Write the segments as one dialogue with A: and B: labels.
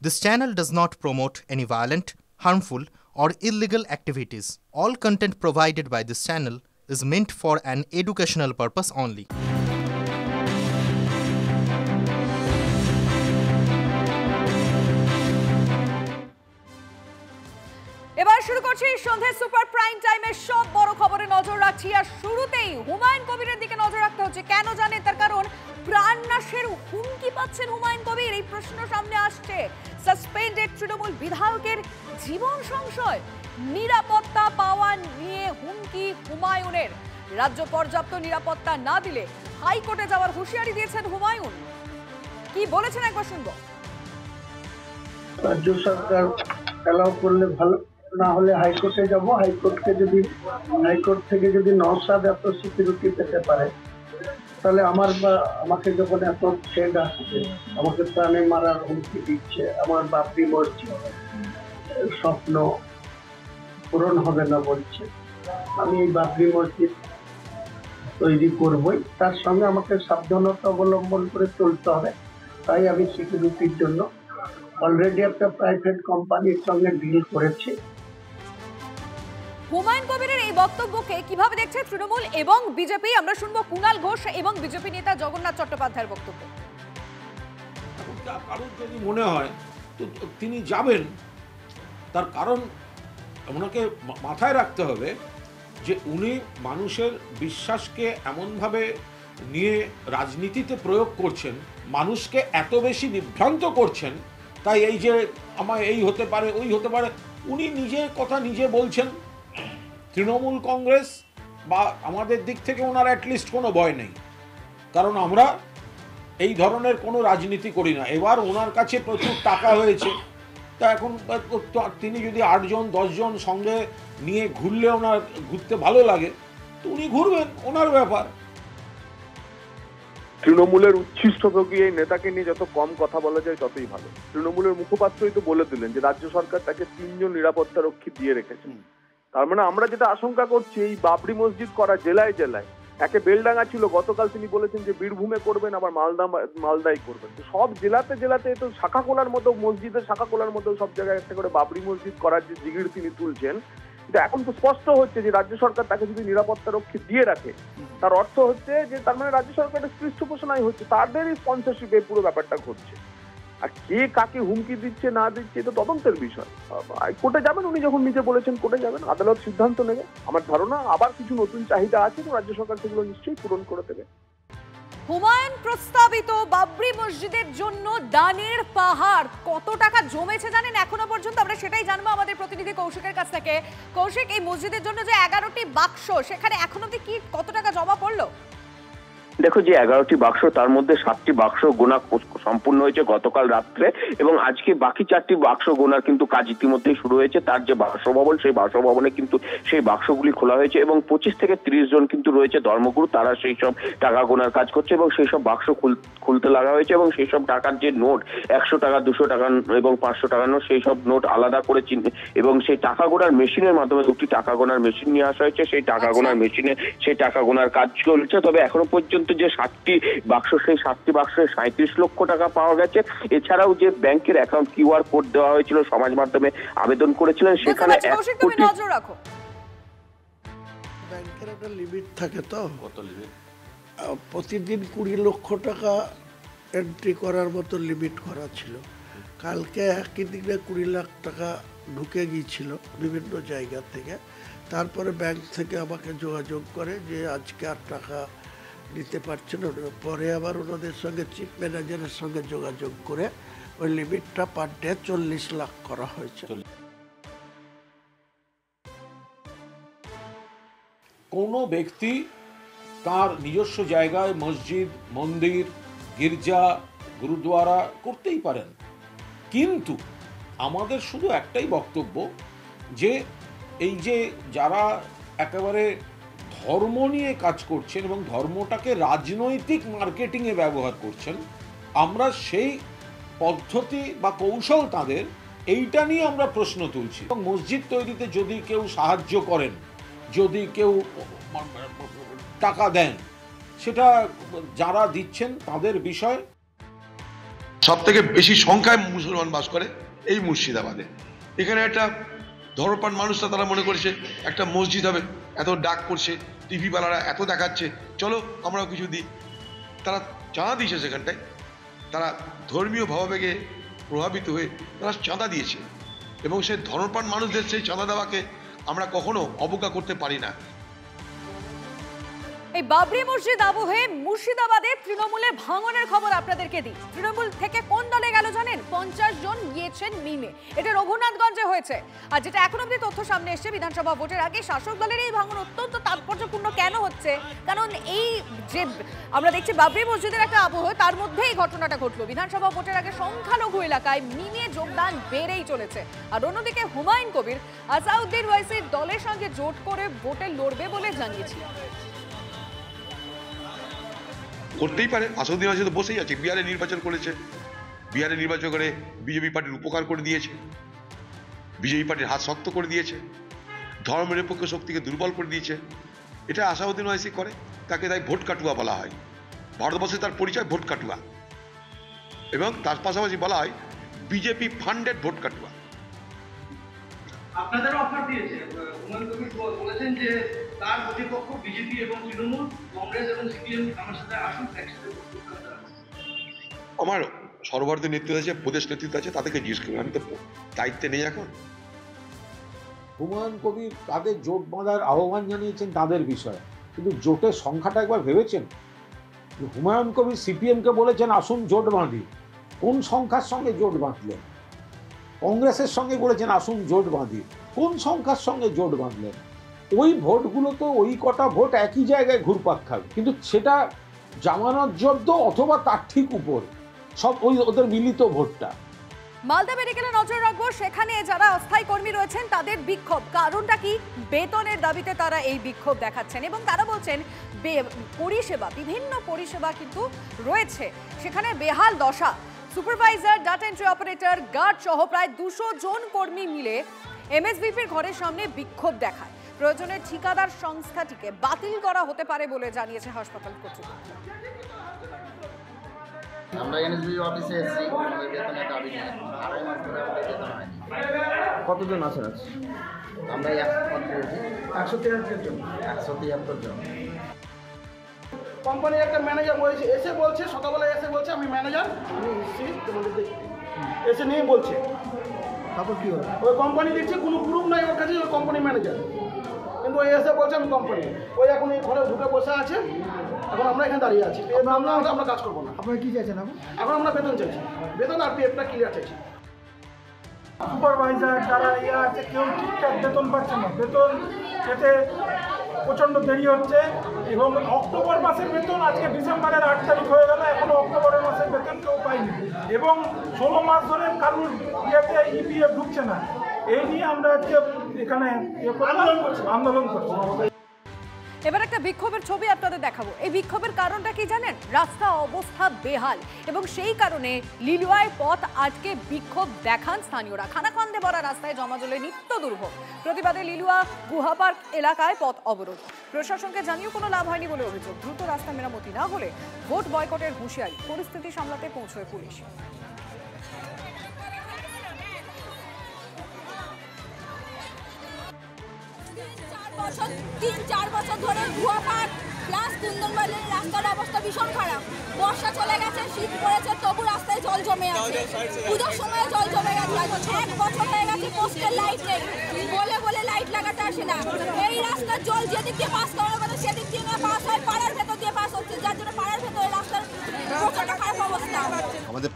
A: This channel does not promote any violent, harmful, or illegal activities. All content provided by this channel is meant for an educational purpose only.
B: এবার শুরু করছি সন্ধ্যা super prime টাইমের সব বড় খবরে নজর রাখছি। আর শুরুতেই হুমায়ুন কবিরের দিকে নজর রাখতে হচ্ছে। কেন জানেন? তার কারণ প্রাণনাশের হুমকি পাচ্ছেন হুমায়ুন কবির। এই প্রশ্ন সামনে আসছে। সাসপেন্ডেড তৃণমূল বিধায়কের জীবন সংশয়, নিরাপত্তা পাওয়া নিয়ে হুমকি হুমায়ুনের। রাজ্য পর্যাপ্ত নিরাপত্তা না দিলে হাইকোর্টে যাওয়ার হুঁশিয়ারি দিয়েছেন হুমায়ুন। কি বলেছেন একবার শুনবো।
C: রাজ্য সরকার এলাও করলে ভালো, না হলে হাইকোর্টে যাব। হাইকোর্ট থেকে যদি নওশাদ এত সিকিউরিটি পেতে পারে, তাহলে আমাকে যখন এত থ্রেট আসছে, আমাকে প্রাণে মারার হুমকি দিচ্ছে, আমার বাবরি মসজিদ স্বপ্ন পূরণ হবে না বলছে, আমি এই বাবরি মসজিদ তৈরি করবই। তার সঙ্গে আমাকে সাবধানতা অবলম্বন করে চলতে হবে। তাই আমি সিকিউরিটির জন্য অলরেডি একটা প্রাইভেট কোম্পানির সঙ্গে ডিল করেছি।
B: হুমায়ুন কবিরের এই বক্তব্যকে কিভাবে দেখছে তৃণমূল এবং বিজেপি? আমরা শুনবো কুণাল ঘোষ এবং বিজেপি নেতা জগন্নাথ চট্টোপাধ্যায়ের বক্তব্য।
D: কারণ যদি মনে হয় তো তিনি যাবেন, তার কারণ ওনাকে মাথায় রাখতে হবে যে উনি মানুষের বিশ্বাসকে এমনভাবে নিয়ে রাজনীতিতে প্রয়োগ করছেন, মানুষকে এত বেশি বিভ্রান্ত করছেন। তাই এই যে আমার এই হতে পারে, ওই হতে পারে, উনি নিজের কথা নিজে বলছেন। তৃণমূল কংগ্রেস বা আমাদের দিক থেকে ওনার অ্যাটলিস্ট কোনো ভয় নেই, কারণ আমরা এই ধরনের কোনো রাজনীতি করি না। এবার ওনার কাছে প্রচুর টাকা হয়েছে, তা এখন তিনি যদি 8 জন 10 জন সঙ্গে নিয়ে ঘুরলে ওনার ঘুরতে ভালো লাগে, তো উনি ঘুরবেন, ওনার ব্যাপার।
E: তৃণমূলের উচ্ছিষ্টভোগী এই নেতাকে নিয়ে যত কম কথা বলা যায় ততই ভালো। তৃণমূলের মুখপাত্রই তো বলে দিলেন যে রাজ্য সরকার তাকে 3 জন নিরাপত্তা রক্ষী দিয়ে রেখেছেন। তার মানে আমরা যেটা আশঙ্কা করছি, এই বাবরি মসজিদ করা জেলায় জেলায়, একে বেলডাঙ্গা ছিল, গতকাল তিনি বলেছেন যে বীরভূমে করবেন, আবার মালদায় করবেন। তো সব জেলাতে জেলাতে তো শাখা খোলার মতো, মসজিদের শাখা খোলার মতো সব জায়গায় একটা করে বাবরি মসজিদ করার যে জিগির তিনি তুলছেন, এটা এখন তো স্পষ্ট হচ্ছে যে রাজ্য সরকার তাকে যদি নিরাপত্তা রক্ষী দিয়ে রাখে, তার অর্থ হচ্ছে যে তার মানে রাজ্য সরকারের পৃষ্ঠপোষণাই হচ্ছে, তাদেরই স্পন্সরশিপে পুরো ব্যাপারটা ঘটছে। আর কে কাকে হুমকি দিচ্ছে না দিচ্ছে এটা তদন্তের বিষয়। কোর্টে যাবেন, উনি যখন নিজে বলেছেন কোর্টে যাবেন, আদালত সিদ্ধান্ত নেবে। আমার ধারণা আবার কিছু নতুন চাহিদা আছে, তো রাজ্য সরকার সেগুলো নিশ্চয়ই পূরণ করে দেবে।
B: হুমায়ুন প্রস্তাবিত বাবরি মসজিদের জন্য দানের পাহাড় কত টাকা জমেছে জানেন? এখনো পর্যন্ত আমরা সেটাই জানবো আমাদের প্রতিনিধি কৌশিকের কাছ থেকে। কৌশিক, এই মসজিদের জন্য যে 11টি বাক্স, সেখানে এখন অবধি কি কত টাকা জমা পড়লো?
F: দেখো, যে 11টি বাক্স, তার মধ্যে 7টি বাক্স গোনা সম্পূর্ণ হয়েছে গতকাল রাত্রে, এবং আজকে বাকি 4টি বাক্স গোনার কিন্তু কাজ ইতিমধ্যেই শুরু হয়েছে। তার যে বাসভবন, সেই বাসভবনে কিন্তু সেই বাক্সগুলি খোলা হয়েছে, এবং 25 থেকে 30 জন কিন্তু রয়েছে ধর্মগুরু, তারা সেই সব টাকা গোনার কাজ করছে, এবং সেই সব বাক্স খুলতে লাগা হয়েছে। এবং সেই সব টাকার যে নোট, 100 টাকা, 200 টাকা এবং 500 টাকার নোট, সেই সব নোট আলাদা করে এবং সেই টাকা গোনার মেশিনের মাধ্যমে 2টি টাকা গোনার মেশিন নিয়ে আসা হয়েছে। সেই টাকা গোনার মেশিনে সেই টাকা গোনার কাজ চলছে। তবে এখনো পর্যন্ত যে 7টি বাক্স, সেই 7টি বাক্সে 37 লক্ষ টাকা পাওয়া গেছে। এছাড়াও যে ব্যাংকের অ্যাকাউন্ট কিউআর কোড দেওয়া হয়েছিল, সমাজ মাধ্যমে আবেদন করেছিলেন, সেখানে 1 কোটি।
C: ব্যাংকের একটা লিমিট থাকে, তো কত লিমিট? প্রতিদিন 20 লক্ষ টাকা এন্ট্রি করার মতো লিমিট করা ছিল। কালকে একই দিনে 20 লাখ টাকা ঢুকে গিয়েছিল বিভিন্ন জায়গা থেকে। তারপরে ব্যাংক থেকে আমাকে যোগাযোগ করে যে আজকে আর টাকা নিতে পারছেন। পরে আবার ওনাদের সঙ্গে চিফ ম্যানেজারের সঙ্গে যোগাযোগ করে ওই লিমিটটা পার ডে 40 লাখ করা হয়েছে।
D: কোনো ব্যক্তি তার নিজস্ব জায়গায় মসজিদ, মন্দির, গির্জা, গুরুদ্বারা করতেই পারেন, কিন্তু আমাদের শুধু একটাই বক্তব্য যে এই যে যারা একেবারে ধর্ম নিয়ে কাজ করছেন এবং ধর্মটাকে রাজনৈতিক মার্কেটিংয়ে ব্যবহার করছেন, আমরা সেই পদ্ধতি বা কৌশল তাদের, এইটা নিয়ে আমরা প্রশ্ন তুলছি। এবং মসজিদ তৈরিতে যদি কেউ সাহায্য করেন, যদি কেউ টাকা দেন, সেটা যারা দিচ্ছেন তাদের বিষয়।
G: সব থেকে বেশি সংখ্যায় মুসলমান বাস করে এই মুর্শিদাবাদে। এখানে একটা ধর্মপ্রাণ মানুষরা তারা মনে করেছে একটা মসজিদ হবে, এত ডাক করছে, টিভিওয়ালারা এত দেখাচ্ছে, চলো আমরাও কিছু দিই। তারা চাঁদা দিয়েছে সেখানটায়, তারা ধর্মীয় ভাবাবেগে প্রভাবিত হয়ে তারা চাঁদা দিয়েছে, এবং সেই ধর্মপ্রাণ মানুষদের সেই চাঁদা দেওয়াকে আমরা কখনো অবজ্ঞা করতে পারি না।
B: এই বাবরি মসজিদ আবহে মুর্শিদাবাদে তৃণমূলের ভাঙনের খবর আপনাদেরকে দিই। তৃণমূল থেকে কোন দলে গেল জানেন? 50 জন গিয়েছেন মিমে। এটা রঘুনাথগঞ্জে হয়েছে। আর যেটা এখন অব্দি তথ্য সামনে এসছে, বিধানসভা ভোটের আগে শাসক দলের এই ভাঙন অত্যন্ত তাৎপর্যপূর্ণ কেন হচ্ছে? কারণ এই যে আমরা দেখছি বাবরি মসজিদের একটা আবহ, তার মধ্যে এই ঘটনাটা ঘটলো। বিধানসভা ভোটের আগে সংখ্যালঘু এলাকায় মিমে যোগদান বেড়েই চলেছে। আর অন্যদিকে হুমায়ুন কবির আসাউদ্দিন ওয়াইসির দলের সঙ্গে জোট করে ভোটে লড়বে বলে জানিয়েছিল।
G: করতেই পারে, আসাদুদ্দিন ওয়াইসি তো বসেই আছে, বিহারে নির্বাচন করেছে, বিহারে নির্বাচন করে বিজেপি পার্টির উপকার করে দিয়েছে, বিজেপি পার্টির হাত শক্ত করে দিয়েছে, ধর্মনিরপেক্ষ শক্তিকে দুর্বল করে দিয়েছে। এটা আসাদুদ্দিন ওয়াইসি করে, তাকে তাই ভোট কাটুয়া বলা হয়। ভারতবর্ষে তার পরিচয় ভোট কাটুয়া, এবং তার পাশাপাশি বলা হয় বিজেপি ফান্ডেড ভোট কাটুয়া।
H: আপনাদেরও অফার দিয়েছে, হুমায়ুন কবির বলেছেন যে তার প্রতিপক্ষ বিজেপি এবং তৃণমূল, কংগ্রেস এবং সিপিএম আমার সাথে আসুন, একসাথে।
G: আমার সর্বভারতীয় নেতৃত্ব আছে, প্রদেশ নেতৃত্ব আছে, তাদেরকে জিজ্ঞেস করবেন, আমি তো দায়িত্বে নেই এখন।
D: হুমায়ুন কবির তাদের জোট বাঁধার আহ্বান জানিয়েছেন তাদের বিষয়ে, কিন্তু জোটের সংখ্যাটা একবার ভেবেছেন? হুমায়ুন কবির সিপিএমকে বলেছেন আসুন জোট বাঁধি, কোন সংখ্যার সঙ্গে জোট বাঁধলেন? কংগ্রেসের সঙ্গে বলেছেন আসুন জোট বাঁধি, কোন সংখ্যার সঙ্গে জোট বাঁধলেন? ওই ভোটগুলো তো ওই কটা ভোট একই জায়গায় ঘুরপাক খাবে, কিন্তু সেটা জামানত জব্দ অথবা তার ঠিক উপর, সব ওই ওদের মিলিত ভোটটা।
B: মালদা মেডিকেলে নজর রাখবো, সেখানে যারা অস্থায়ী কর্মী রয়েছেন তাদের বিক্ষোভ। কারণটা কি? বেতনের দাবিতে তারা এই বিক্ষোভ দেখাচ্ছেন, এবং তারা বলছেন পরিষেবা, বিভিন্ন পরিষেবা কিন্তু রয়েছে সেখানে বেহাল দশা। Supervisor, data entry operator, guard সহ প্রায় 200 জন কর্মী মিলে এমএসভিপির ঘরের সামনে বিক্ষোভ দেখায়। প্রয়োজনে ঠিকাদার সংস্থাটিকে বাতিল করা হতে পারে বলে জানিয়েছে হাসপাতাল কর্তৃপক্ষ।
I: আমরা এনএসবি অফিসে এসেছি বেতনের দাবি নিয়ে, আড়াই মাস ধরে আমাদের বেতন হয়নি।
H: কতজন আছেন?
I: আমরা 173 জন। 173 জন।
H: কোম্পানির একটা ম্যানেজার এসে বলছে, সকালবেলায় এসে বলছে আমি ম্যানেজার, আমি এসেছি তোমাদের দেখতে, এসে নিয়ে বলছে। তারপর কি হলো? ওই কোম্পানি দেখছে কোনো প্রুফ নাই ওর কাছে, ওই কোম্পানি ম্যানেজার, কিন্তু ওই এসে বলছে আমি কোম্পানি। ওই এখন এই ঘরে ঢুকে বসে আছে, এখন আমরা এখানে দাঁড়িয়ে আছি, আমরা কাজ করবো না। আপনারা কি চাইছেন এখন? আমরা বেতন চাইছি, বেতন আর পিএফটা ক্লিয়ার চাইছি।
J: সুপারভাইজার যারা আছে কেউ ঠিকঠাক বেতন পাচ্ছে না, বেতন পেতে প্রচণ্ড দেরি হচ্ছে, এবং অক্টোবর মাসের বেতন আজকে ডিসেম্বরের 8 তারিখ হয়ে গেল, এখনও অক্টোবরের মাসের বেতন কেউ পাইনি, এবং 16 মাস ধরে কারুর ইয়েতে ইপিএফ ঢুকছে না। এই নিয়ে আমরা আজকে এখানে আন্দোলন করছি।
B: এবার একটা বিক্ষোভের ছবি আপনাদের দেখাবো। এই বিক্ষোভের কারণটা কি জানেন? রাস্তা অবস্থা বেহাল, এবং সেই কারণে লিলুয়ায় পথ আটকে বিক্ষোভ দেখান স্থানীয়রা। খানাখন্দে ভরা রাস্তায় জমাজলে নিত্য দুর্ভোগ। প্রতিবাদে লিলুয়া গুহা পার্ক এলাকায় পথ অবরোধ। প্রশাসনকে জানিয়েও কোনো লাভ হয়নি বলে অভিযোগ। দ্রুত রাস্তা মেরামতি না হলে ভোট বয়কটের হুঁশিয়ারি। পরিস্থিতি সামলাতে পৌঁছয় পুলিশ।
K: 3-4 বছর ধরে গুহা পার্ক প্লাস কুন্দনবাড়ির রাস্তার অবস্থা ভীষণ খারাপ। বর্ষা চলে গেছে, শীত পড়েছে, তবু রাস্তায় জল জমে আছে। পুজোর সময় জল জমে গেছে, 1 বছর হয়ে গেছে পোস্টের লাইট নেই, বলে বলে লাইট লাগাতে আসে না। এই রাস্তার জল যেদিক দিয়ে পাস করার কথা সেদিক দিয়ে না পাস হয়, পাড়ার ভেতর দিয়ে পাস হচ্ছে, যার জন্য পাড়ার ভেতরে রাস্তার প্রচন্ড খারাপ অবস্থা।
L: আমাদের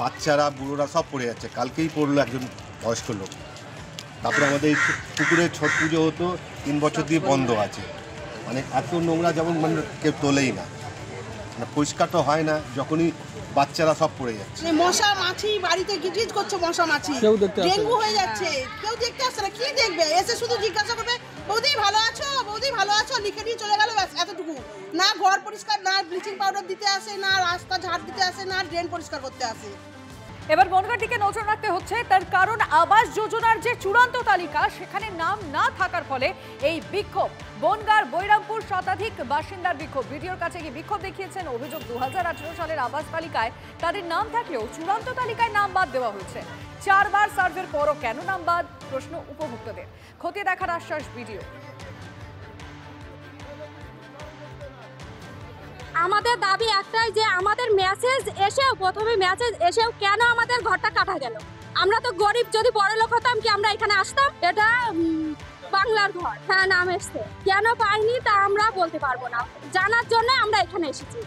L: বাচ্চারা বুড়োরা সব পড়ে যাচ্ছে। কালকেই পড়লো একজন বয়স্ক লোক। তারপরে আমাদের এই পুকুরে ছট পুজো হতো, 3 বছর দিয়ে বন্ধ আছে। মানে এত নোংরা যেমন মানে কেউ তোলেই না, মানে পরিষ্কার তো হয় না, যখনই বাচ্চারা সব পড়ে যাচ্ছে।
M: মশা মাছি বাড়িতে গিজগিজ করছে, মশা মাছি, ডেঙ্গু হয়ে যাচ্ছে, কেউ দেখতে আসছে না। কি দেখবে? এসে শুধু জিজ্ঞাসা করবে বৌদি ভালো আছো, বৌদি ভালো আছো, লিখে দিয়ে চলে গেল, ব্যাস এতটুকু। না ঘর পরিষ্কার, না ব্লিচিং পাউডার দিতে আসে, না রাস্তা ঝাড় দিতে আসে, না ড্রেন পরিষ্কার করতে আসে।
B: এবার বনগাঁর দিকে নজর রাখতে হচ্ছে, তার কারণ আবাস যোজনার যে চূড়ান্ত তালিকা সেখানে নাম না থাকার ফলে এই বিক্ষোভ। বনগাঁর বৈরামপুর শতাধিক বাসিন্দার বিক্ষোভ। ভিডিওর কাছে গিয়ে বিক্ষোভ দেখিয়েছেন। অভিযোগ 2018 সালের আবাস তালিকায় তাদের নাম থাকলেও চূড়ান্ত তালিকায় নাম বাদ দেওয়া হয়েছে। 4 বার সার্ভের পরও কেন নাম বাদ, প্রশ্ন উপভোক্তাদের। খতিয়ে দেখার আশ্বাস ভিডিও।
K: আমাদের দাবি একটাই যে আমাদের প্রথমে মেসেজ এসেও কেন আমাদের ঘরটা কাটা গেল। আমরা তো গরিব, যদি বড় লোক হতাম কি আমরা এখানে আসতাম? এটা বাংলার ঘর, হ্যাঁ নাম এসছে, কেন পাইনি তা আমরা বলতে পারবো না, জানার জন্য আমরা এখানে এসেছি।